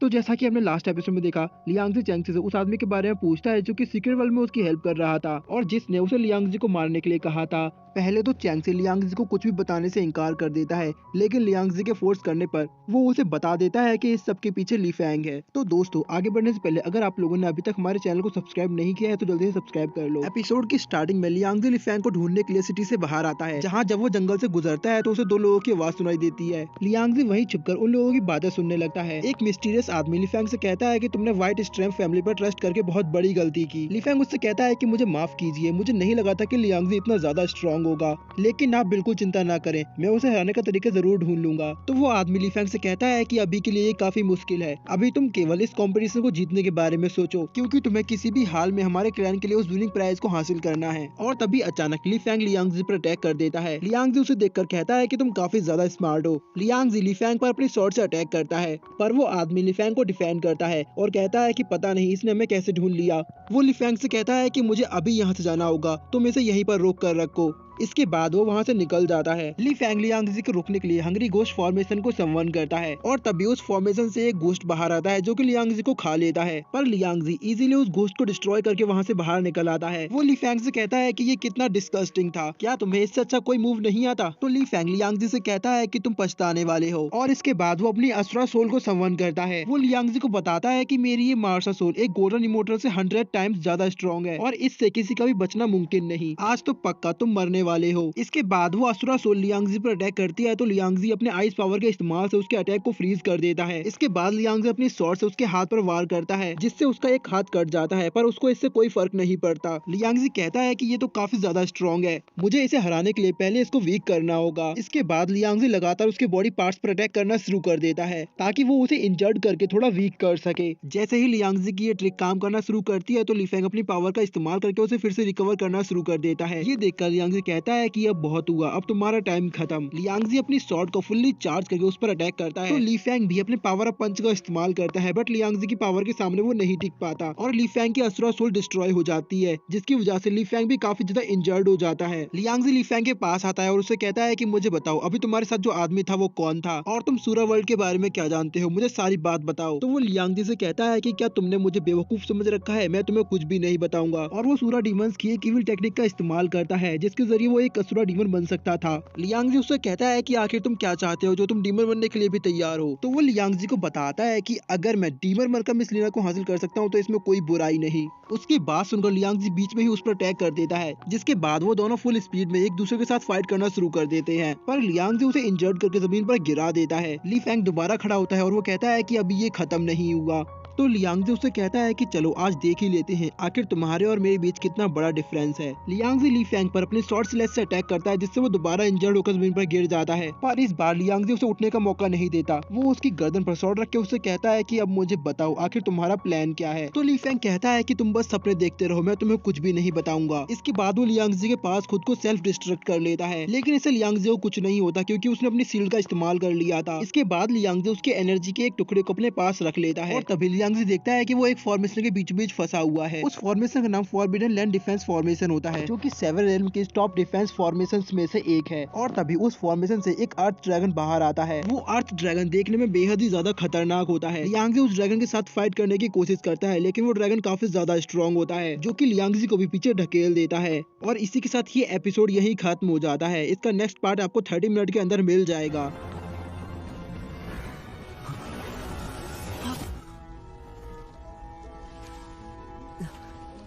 तो जैसा कि हमने लास्ट एपिसोड में देखा, लियांगजी चैंग से उस आदमी के बारे में पूछता है जो कि सीक्रेट वर्ल्ड में उसकी हेल्प कर रहा था और जिसने उसे लियांगजी को मारने के लिए कहा था। पहले तो चैंग से लियांगजी को कुछ भी बताने से इनकार कर देता है, लेकिन लियांगजी के फोर्स करने पर वो उसे बता देता है कि इस सब के पीछे ली फैंग है। तो दोस्तों, आगे बढ़ने से पहले अगर आप लोगों ने अभी तक हमारे चैनल को सब्सक्राइब नहीं किया है तो जल्दी से सब्सक्राइब कर लो। एपिसोड की स्टार्टिंग में लियांगजी ली फैंग को ढूंढने के लिए सिटी से बाहर आता है, जहाँ जब वो जंगल से गुजरता है तो उसे दो लोगों की आवाज सुनाई देती है। लियांगजी वहीं छुपकर उन लोगों की बातें सुनने लगता है। एक मिस्टीरियस आदमी ली फैंग से कहता है कि तुमने व्हाइट स्ट्रैम फैमिली पर ट्रस्ट करके बहुत बड़ी गलती की। ली फैंग उससे कहता है कि मुझे माफ कीजिए, मुझे नहीं लगा था कि लियांगजी इतना ज्यादा स्ट्रॉन्ग होगा, लेकिन आप बिल्कुल चिंता ना करें, मैं उसे हराने का तरीका जरूर ढूंढ लूंगा। तो वो आदमी ली फैंग से कहता है कि अभी के लिए ये काफी मुश्किल है, अभी तुम केवल इस कंपटीशन को जीतने के बारे में सोचो, क्योंकि तुम्हें किसी भी हाल में हमारे क्लैन के लिए उस विनिंग प्राइज को हासिल करना है। और तभी अचानक ली फैंग लियांगजी पर अटैक कर देता है। लियांगजी उसे देखकर कहता है कि तुम काफी ज्यादा स्मार्ट हो। लियांगजी ली फैंग पर अपनी स्वॉर्ड से अटैक करता है, पर वो आदमी ली फैंग को डिफेंड करता है और कहता है कि पता नहीं इसने हमें कैसे ढूंढ लिया। वो ली फैंग से कहता है कि मुझे अभी यहाँ से जाना होगा, तुम इसे यहीं पर रोक कर रखो। इसके बाद वो वहाँ से निकल जाता है। ली फैंग लियांगजी को रोकने के लिए हंग्री गोस्ट फॉर्मेशन को समवन करता है और तभी उस फॉर्मेशन से एक गोस्ट बाहर आता है जो कि लियांगजी को खा लेता है, पर लियांगजी इजीली उस गोस्ट को डिस्ट्रॉय करके वहाँ से बाहर निकल आता है। वो ली फैंग से कहता है कि ये कितना डिस्गस्टिंग था, क्या तुम्हें इससे अच्छा कोई मूव नहीं आता? तो ली फैंग लियांगजी से कहता है कि तुम पछताने वाले हो, और इसके बाद वो अपनी असुरा सोल को समवन करता है। वो लियांगजी को बताता है कि मेरी ये मार्शल सोल एक गोल्डन इमोर्टल से 100 टाइम्स ज्यादा स्ट्रॉन्ग है और इससे किसी का भी बचना मुमकिन नहीं। आज तो पक्का तुम मरने वाले हो। इसके बाद वो असुरा सोल लियांगजी पर अटैक करती है, तो लियांगजी अपने आइस पावर के इस्तेमाल से उसके अटैक को फ्रीज कर देता है। इसके बाद लियांगजी अपनी स्वॉर्ड से उसके हाथ पर वार करता है, जिससे उसका एक हाथ कट जाता है, पर उसको इससे कोई फर्क नहीं पड़ता। लियांगजी कहता है कि ये तो काफी ज्यादा स्ट्रॉन्ग है, मुझे इसे हराने के लिए पहले इसको वीक करना होगा। इसके बाद लियांगजी लगातार उसके बॉडी पार्ट्स पर अटैक करना शुरू कर देता है ताकि वो उसे इंजर्ड करके थोड़ा वीक कर सके। जैसे ही लियांगजी की ये ट्रिक काम करना शुरू करती है तो ली फैंग अपनी पावर का इस्तेमाल करके उसे फिर से रिकवर करना शुरू कर देता है। ये देखकर लियांगजी कहता है कि अब बहुत हुआ, अब तुम्हारा टाइम खत्म। लियांगजी अपनी स्वॉर्ड को फुल्ली चार्ज करके उस पर अटैक करता है, तो ली फैंग भी अपने पावर अप पंच का इस्तेमाल करता है, बट लियांगजी की पावर के सामने वो नहीं टिक पाता और ली फैंग की असुरा सोल डिस्ट्रॉय हो जाती है, जिसकी वजह से ली फैंग भी काफी ज्यादा इंजर्ड हो जाता है। लियांगजी ली फैंग के पास आता है और उससे कहता है कि मुझे बताओ अभी तुम्हारे साथ जो आदमी था वो कौन था और तुम सूरा वर्ल्ड के बारे में क्या जानते हो, मुझे सारी बात बताओ। तो वो लियांगजी से कहता है कि क्या तुमने मुझे बेवकूफ समझ रखा है, मैं तुम्हें कुछ भी नहीं बताऊंगा। और वो सूरा डीमंस की एक इविल टेक्निक का इस्तेमाल करता है जिसके जरिए वो एक असुरा डीमन बन सकता था। लियांगजी उससे कहता है कि आखिर तुम क्या चाहते हो जो तुम डीमन बनने के लिए भी तैयार हो। तो वो लियांगजी को बताता है कि अगर मैं डीमन बनकर मिस लीना को हासिल कर सकता हूँ तो इसमें कोई बुराई नहीं। उसकी बात सुनकर लियांगजी बीच में ही उस पर अटैक कर देता है, जिसके बाद वो दोनों फुल स्पीड में एक दूसरे के साथ फाइट करना शुरू कर देते हैं, पर लियांगजी उसे इंजर्ड करके जमीन पर गिरा देता है। ली फैंग दोबारा खड़ा होता है और वो कहता है कि अभी ये खत्म नहीं हुआ। तो लियांगजी उससे कहता है कि चलो आज देख ही लेते हैं आखिर तुम्हारे और मेरे बीच कितना बड़ा डिफरेंस है। लियांगजी ली फैंग पर अपने शॉर्ट स्लेज से अटैक करता है, जिससे वो दोबारा इंजर्ड होकर जमीन पर गिर जाता है, पर इस बार लियांगजी उसे उठने का मौका नहीं देता। वो उसकी गर्दन पर शॉर्ट रख के उससे कहता है कि अब मुझे बताओ आखिर तुम्हारा प्लान क्या है। तो ली फैंग कहता है कि तुम बस सपने देखते रहो, मैं तुम्हें कुछ भी नहीं बताऊंगा। इसके बाद वो लियांगजी के पास खुद को सेल्फ डिस्ट्रक्ट कर लेता है, लेकिन इससे लियांगजी को कुछ नहीं होता क्योंकि उसने अपनी शील्ड का इस्तेमाल कर लिया था। इसके बाद लियांगजी उसके एनर्जी के एक टुकड़े को अपने पास रख लेता है और तभी लियांगजी देखता है कि वो एक फॉर्मेशन के बीच बीच फंसा हुआ है। उस फॉर्मेशन का नाम फॉरबिडन लैंड डिफेंस फॉर्मेशन होता है, जो कि सेवन रेल्म के टॉप डिफेंस फॉर्मेशंस में से एक है। और तभी उस फॉर्मेशन से एक अर्थ ड्रैगन बाहर आता है। वो अर्थ ड्रैगन देखने में बेहद ही ज्यादा खतरनाक होता है। लियांगजी उस ड्रैगन के साथ फाइट करने की कोशिश करता है, लेकिन वो ड्रैगन काफी ज्यादा स्ट्रॉन्ग होता है, जो कि लियांगजी को भी पीछे ढकेल देता है। और इसी के साथ ये एपिसोड यही खत्म हो जाता है। इसका नेक्स्ट पार्ट आपको 30 मिनट के अंदर मिल जाएगा।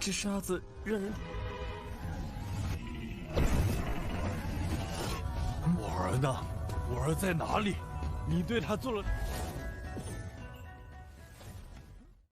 这沙子让人……我儿呢？我儿在哪里？你对他做了